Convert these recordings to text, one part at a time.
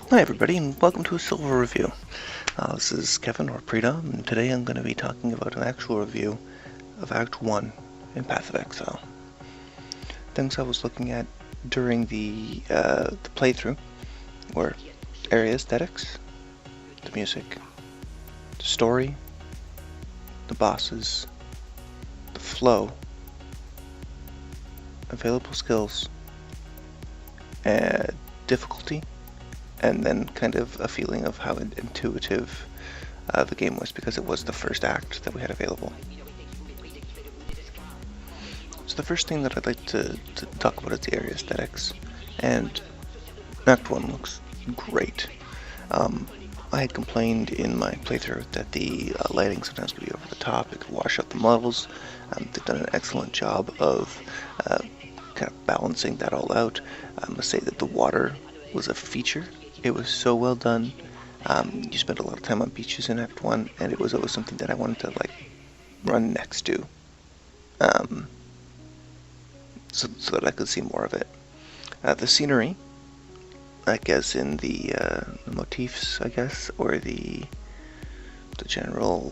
Hi everybody, and welcome to a Silver Review. This is Kevin, or Prita, and today I'm going to be talking about an actual review of Act 1 in Path of Exile. Things I was looking at during the playthrough were area aesthetics, the music, the story, the bosses, the flow, available skills, difficulty, and then kind of a feeling of how intuitive the game was, because it was the first act that we had available. So the first thing that I'd like to talk about is the area aesthetics, and Act 1 looks great. I had complained in my playthrough that the lighting sometimes could be over the top, it could wash out the models. They've done an excellent job of kind of balancing that all out. I must say that the water was a feature. It was so well done. You spent a lot of time on beaches in Act 1, and it was always something that I wanted to run next to, so that I could see more of it. The scenery, I guess, in the motifs, I guess, or the general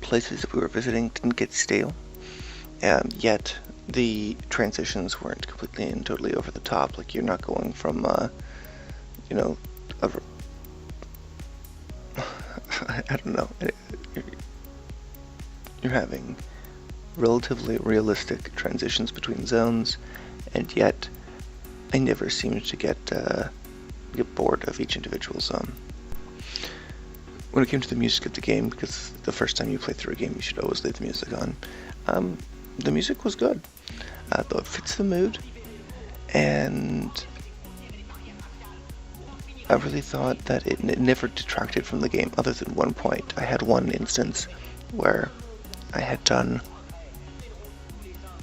places that we were visiting didn't get stale. Yet the transitions weren't completely and totally over the top. Like, you're not going from I don't know. You're having relatively realistic transitions between zones, and yet I never seemed to get bored of each individual zone. When it came to the music of the game, because the first time you play through a game, you should always leave the music on. The music was good, though it fits the mood, and I really thought that it never detracted from the game, other than one point. I had one instance where I had done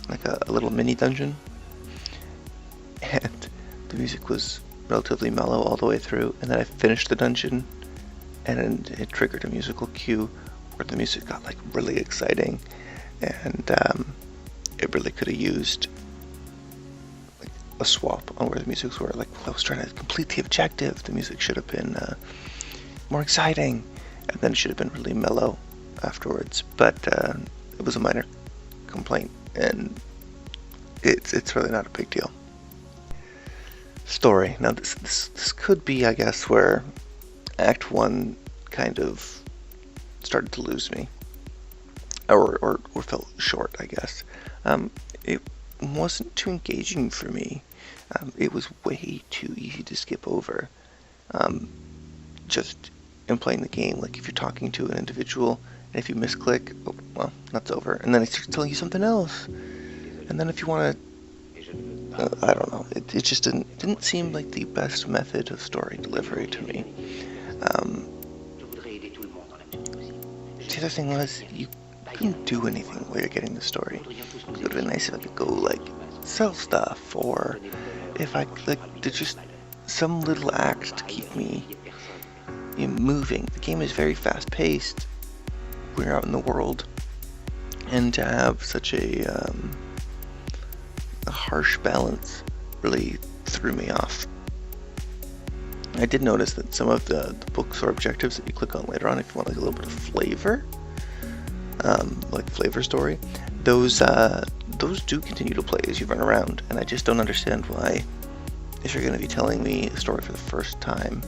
like a little mini dungeon, and the music was relatively mellow all the way through, and then I finished the dungeon, and it triggered a musical cue where the music got really exciting, and it really could have used a swap on where the musics were. I was trying to complete the objective, the music should have been more exciting, and then it should have been really mellow afterwards. But it was a minor complaint, and it's really not a big deal. Story. Now this could be, I guess, where Act 1 kind of started to lose me, or felt short, I guess. It wasn't too engaging for me. It was way too easy to skip over. Just in playing the game, if you're talking to an individual, and if you misclick, oh, well, that's over. And then it starts telling you something else. And then if you want to, I don't know, it just didn't seem like the best method of story delivery to me. The other thing was, you couldn't do anything while you're getting the story. It would have been nice if I could go sell stuff, or if I did just some little act to keep me moving. The game is very fast paced. We're out in the world, and to have such a harsh balance really threw me off. I did notice that some of the books or objectives that you click on later on, if you want a little bit of flavor, flavor story, those do continue to play as you run around, and I just don't understand why, if you're going to be telling me a story for the first time,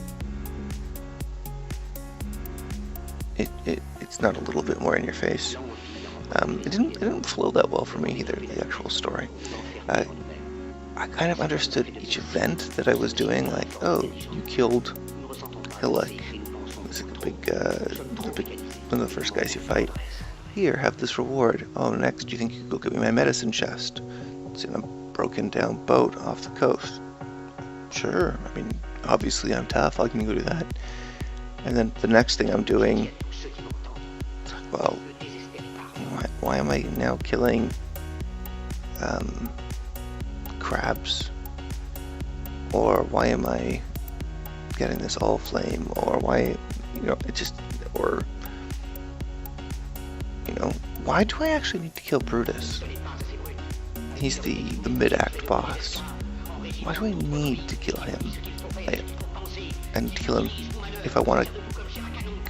it's not a little bit more in your face. It didn't flow that well for me either, the actual story. I kind of understood each event that I was doing, oh, you killed Hillock. This is one of the first guys you fight. Here, have this reward. Oh, next, you think you could go get me my medicine chest? It's in a broken down boat off the coast. Sure, I mean, obviously I'm tough, I can go do that. And then the next thing I'm doing, well, why am I now killing crabs? Or why am I getting this all flame? Or why, why do I actually need to kill Brutus? He's the mid-act boss. Why do I need to kill him? I and kill him if I want to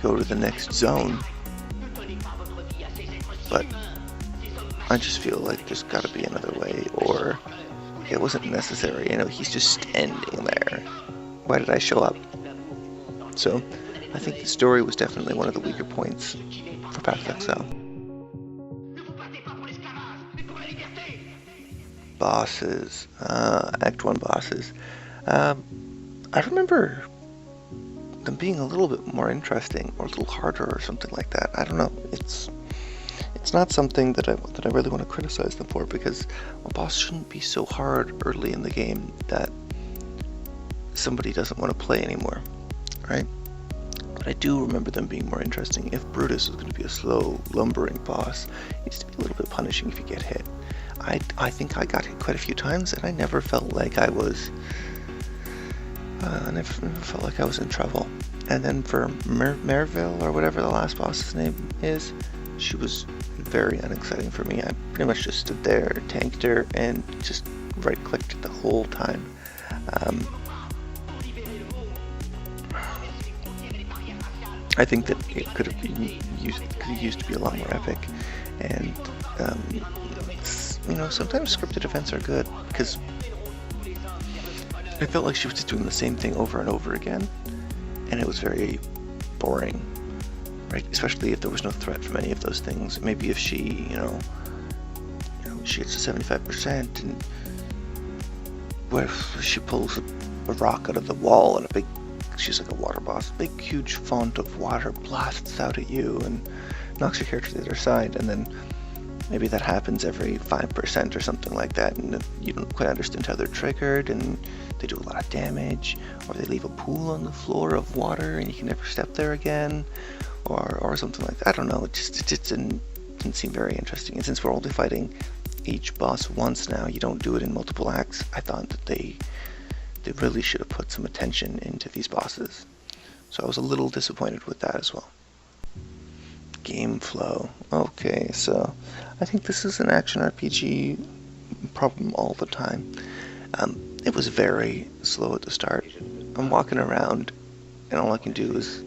go to the next zone. But I just feel like there's got to be another way, or it wasn't necessary. You know, he's just standing there. Why did I show up? So I think the story was definitely one of the weaker points for Path of Exile. Bosses, Act 1 bosses. I remember them being a little bit more interesting, or a little harder, or something like that. I don't know. It's not something that I really want to criticize them for, because a boss shouldn't be so hard early in the game that somebody doesn't want to play anymore, right? But I do remember them being more interesting. If Brutus was going to be a slow, lumbering boss, it needs to be a little bit punishing if you get hit. I think I got hit quite a few times, and I never felt like I was in trouble. And then for Merville, or whatever the last boss's name is, she was very unexciting for me. I pretty much just stood there, tanked her, and just right-clicked the whole time. I think that it could have used to be a lot more epic, and you know, sometimes scripted events are good, because I felt like she was just doing the same thing over and over again, and it was very boring, right? Especially if there was no threat from any of those things. Maybe if she, you know, she gets to 75%, and what if she pulls a rock out of the wall and she's like a water boss, a big huge font of water blasts out at you and knocks your character to the other side, and then maybe that happens every 5% or something like that, and you don't quite understand how they're triggered, and they do a lot of damage, or they leave a pool on the floor of water and you can never step there again, or something like that. I don't know, it just didn't seem very interesting. And since we're only fighting each boss once now, you don't do it in multiple acts, I thought that they really should have put some attention into these bosses. So I was a little disappointed with that as well. Game flow. Okay, so I think this is an action RPG problem all the time. It was very slow at the start. I'm walking around, and all I can do is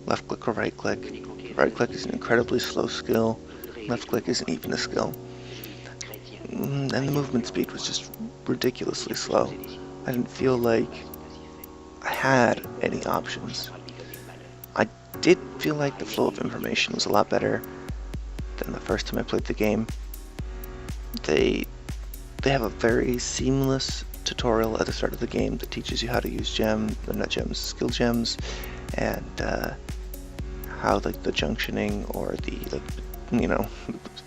left click or right click. Right click is an incredibly slow skill. Left click isn't even a skill. And the movement speed was just ridiculously slow. I didn't feel like I had any options. I did feel like the flow of information was a lot better than the first time I played the game. They have a very seamless tutorial at the start of the game that teaches you how to use skill gems, and how like the junctioning, or the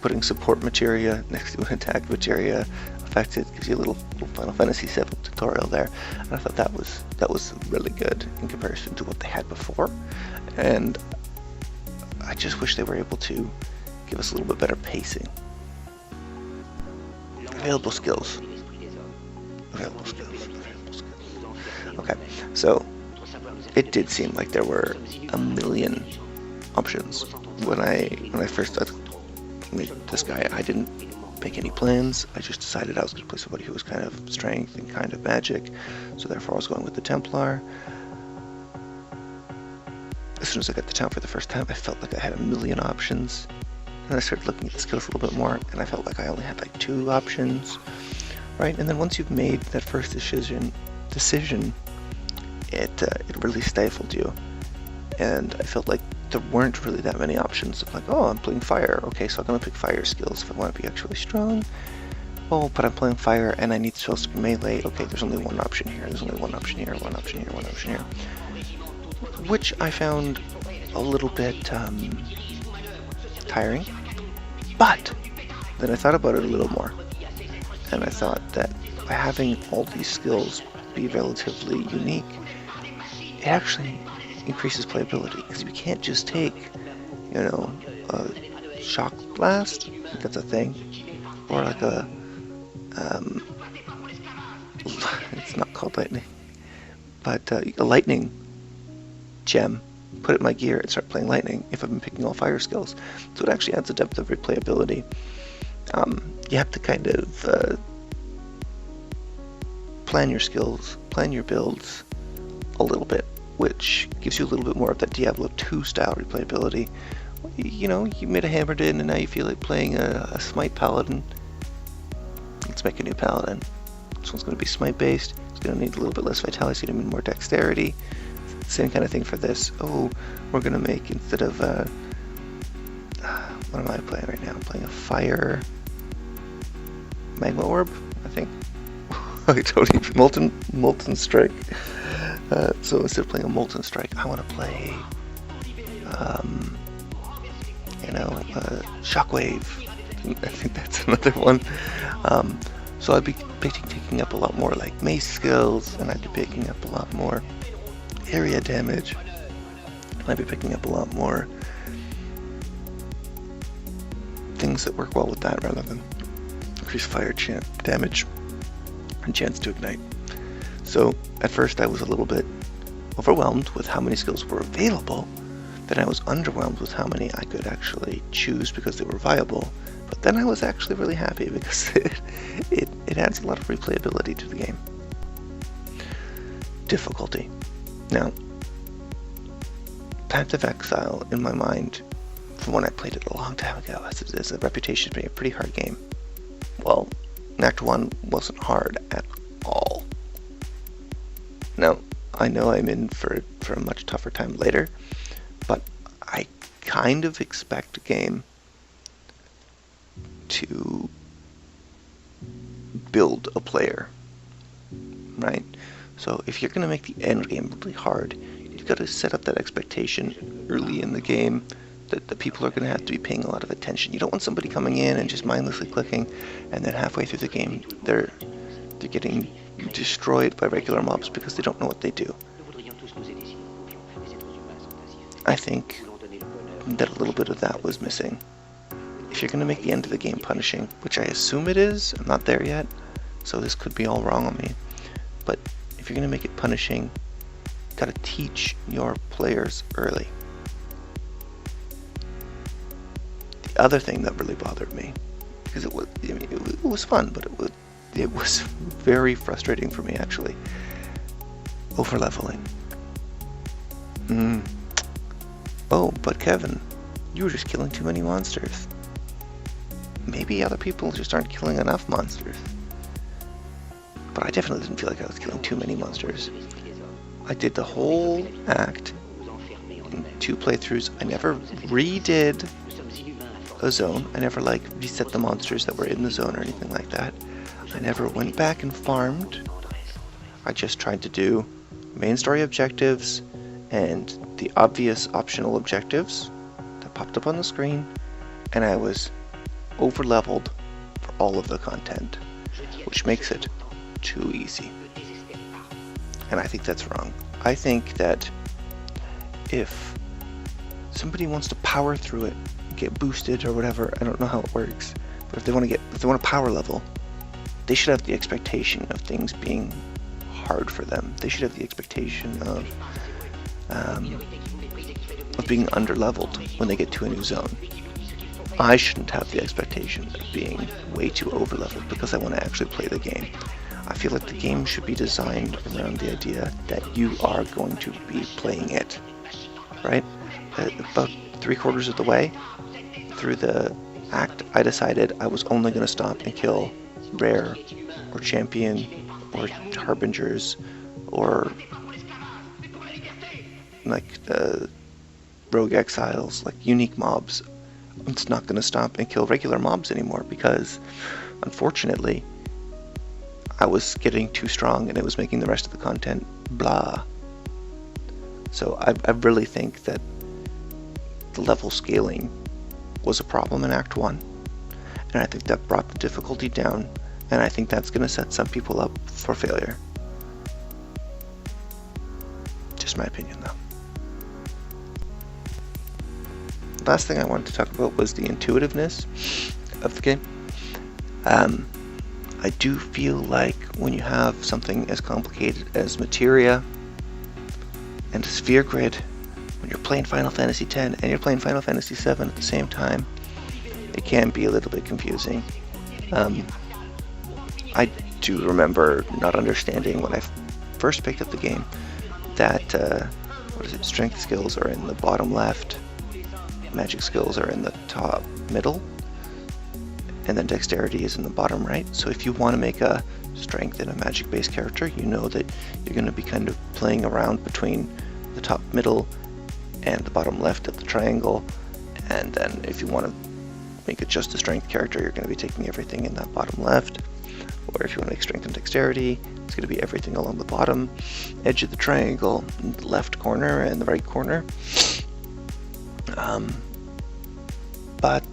putting support materia next to an attack materia affects it. Gives you a little Final Fantasy VII tutorial there, and I thought that was really good in comparison to what they had before. And I just wish they were able to give us a little bit better pacing. Available skills. Okay, so it did seem like there were a million options when I first started with this guy. I didn't make any plans. I just decided I was going to play somebody who was kind of strength and kind of magic, so therefore I was going with the Templar. As soon as I got to town for the first time, I felt like I had a million options, and I started looking at the skills a little bit more, and I felt like I only had like 2 options, right? And then once you've made that first decision, it really stifled you, and I felt like there weren't really that many options of like, oh, I'm playing fire, okay, so I'm gonna pick fire skills if I want to be actually strong. Oh, but I'm playing fire and I need spells to be melee. Okay, there's only one option here, there's only one option here, one option here, one option here, which I found a little bit tiring. But then I thought about it a little more, and I thought that by having all these skills be relatively unique, it actually increases playability, because you can't just take, a shock blast, I think that's a thing, or like a it's not called lightning, but a lightning gem, put it in my gear and start playing lightning if I've been picking all fire skills. So it actually adds a depth of replayability. You have to kind of plan your skills, plan your builds a little bit which gives you a little bit more of that Diablo 2 style replayability. You know, you made a Hammered In and now you feel like playing a Smite Paladin. Let's make a new Paladin. This one's going to be Smite based. It's going to need a little bit less vitality, it's going to need more dexterity. Same kind of thing for this. Oh, we're going to make, instead of, what am I playing right now? I'm playing a Fire Magma Orb, I think. I don't even, Molten Strike. So instead of playing a Molten Strike, I want to play, Shockwave. I think that's another one. So I'd be taking up a lot more like mace skills, and I'd be picking up a lot more area damage. I'd be picking up a lot more things that work well with that rather than increase fire damage and chance to ignite. So at first I was a little bit overwhelmed with how many skills were available. Then I was underwhelmed with how many I could actually choose because they were viable. But then I was actually really happy because it adds a lot of replayability to the game. Difficulty. Now, Path of Exile, in my mind, from when I played it a long time ago, has a reputation of being a pretty hard game. Well, Act 1 wasn't hard at all. Now, I know I'm in for a much tougher time later, but I kind of expect a game to build a player, right? So if you're going to make the end game really hard, you've got to set up that expectation early in the game that the people are going to have to be paying a lot of attention. You don't want somebody coming in and just mindlessly clicking, and then halfway through the game they're getting destroyed by regular mobs because they don't know what they do. I think that a little bit of that was missing. If you're going to make the end of the game punishing, which I assume it is, I'm not there yet, so this could be all wrong on me, but if you're going to make it punishing, you've got to teach your players early. The other thing that really bothered me, because it was fun, but it was very frustrating for me actually. Overleveling. Oh, but Kevin, you were just killing too many monsters. Maybe other people just aren't killing enough monsters. But I definitely didn't feel like I was killing too many monsters. I did the whole act in 2 playthroughs. I never redid a zone. I never reset the monsters that were in the zone or anything like that. I never went back and farmed. I just tried to do main story objectives and the obvious optional objectives that popped up on the screen, and I was over-leveled for all of the content, which makes it too easy. And I think that's wrong. I think that if somebody wants to power through it, get boosted or whatever, I don't know how it works, but if they want to power level, they should have the expectation of things being hard for them. They should have the expectation of being under-leveled when they get to a new zone. I shouldn't have the expectation of being way too over-leveled because I want to actually play the game. I feel like the game should be designed around the idea that you are going to be playing it, right? About 3/4 of the way through the act, I decided I was only going to stop and kill rare or champion or harbingers or rogue exiles, unique mobs. I'm just not going to stop and kill regular mobs anymore because, unfortunately, I was getting too strong and it was making the rest of the content blah. So I really think that the level scaling was a problem in Act 1, and I think that brought the difficulty down, and I think that's going to set some people up for failure. Just my opinion, though. Last thing I wanted to talk about was the intuitiveness of the game. I do feel like when you have something as complicated as materia and a sphere grid, when you're playing Final Fantasy X and you're playing Final Fantasy VII at the same time, it can be a little bit confusing. I do remember not understanding when I first picked up the game that what is it? Strength skills are in the bottom left, magic skills are in the top middle, and then dexterity is in the bottom right. So if you want to make a strength and a magic-based character, you know that you're going to be kind of playing around between the top middle and the bottom left of the triangle, and then if you want to make it just a strength character, you're going to be taking everything in that bottom left. Or if you want to make strength and dexterity, it's going to be everything along the bottom edge of the triangle, the left corner and the right corner. But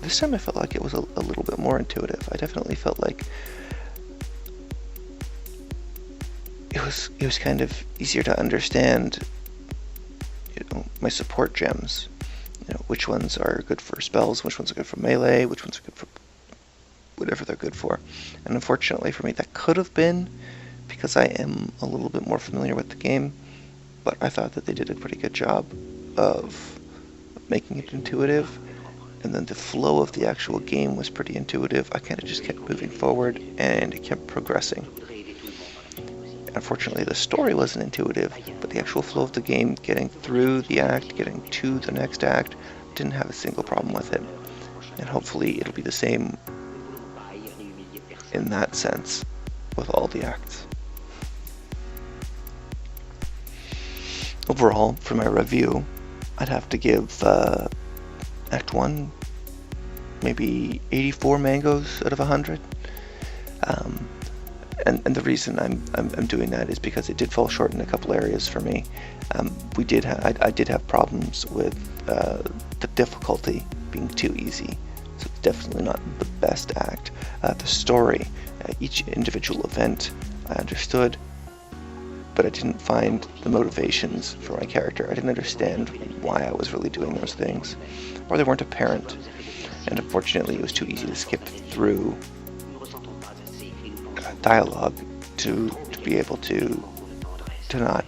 this time I felt like it was a little bit more intuitive. I definitely felt like it was kind of easier to understand, my support gems. Which ones are good for spells, which ones are good for melee, which ones are good for whatever they're good for. And unfortunately for me, that could have been because I am a little bit more familiar with the game, but I thought that they did a pretty good job of making it intuitive, and then the flow of the actual game was pretty intuitive. I kind of just kept moving forward and it kept progressing. Unfortunately, the story wasn't intuitive, but the actual flow of the game, getting through the act, getting to the next act, didn't have a single problem with it. And hopefully it'll be the same in that sense with all the acts. Overall, for my review, I'd have to give Act 1 maybe 84 mangoes out of 100. And the reason I'm doing that is because it did fall short in a couple areas for me. I did have problems with the difficulty being too easy, so it's definitely not the best act. The story, each individual event, I understood, but I didn't find the motivations for my character. I didn't understand why I was really doing those things, or they weren't apparent. And unfortunately, it was too easy to skip through dialogue to be able to not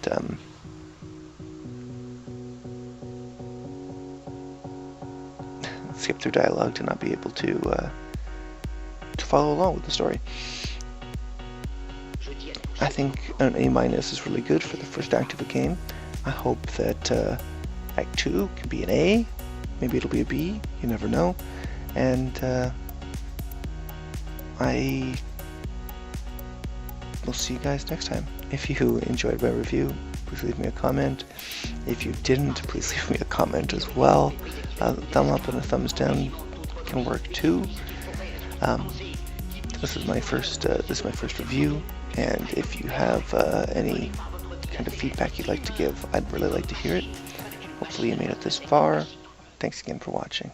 skip through dialogue to not be able to follow along with the story. I think an A- is really good for the first act of a game. I hope that Act 2 can be an A, maybe it'll be a B, you never know. And I will see you guys next time. If you enjoyed my review, please leave me a comment. If you didn't, please leave me a comment as well. A thumb up and a thumbs down can work too. This is my first review, and if you have any kind of feedback you'd like to give, I'd really like to hear it. Hopefully you made it this far. Thanks again for watching.